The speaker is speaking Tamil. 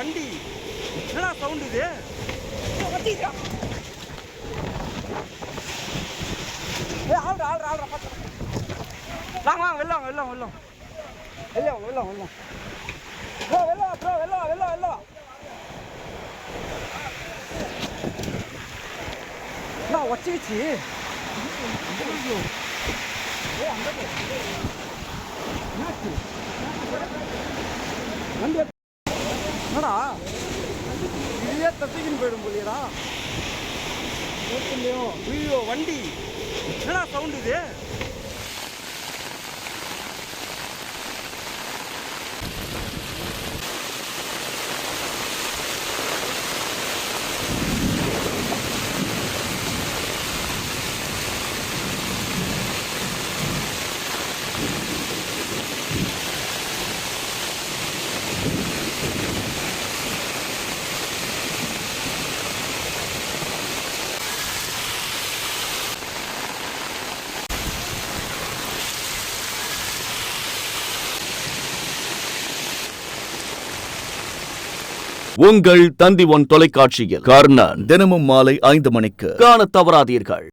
வண்டி என்னடா சவுண்ட் இது? வாங்க வாங்க வெளில வாங்க வெளில வாங்க வெளில வாங்க வெளில வாங்க ப்ரோ வெளில வா ப்ரோ வெளில வா வெளில வெளில வா. நான் வச்சிச்சு வண்டி என்னடா இதுவே தப்பிக்கின்னு போயிடும் போலியடா. ஐயோ வண்டி என்னடா சவுண்ட் இது? உங்கள் தந்தி ஒன் தொலைக்காட்சியில் கர்ணன் தினமும் மாலை 5 மணிக்கு காணத் தவறாதீர்கள்.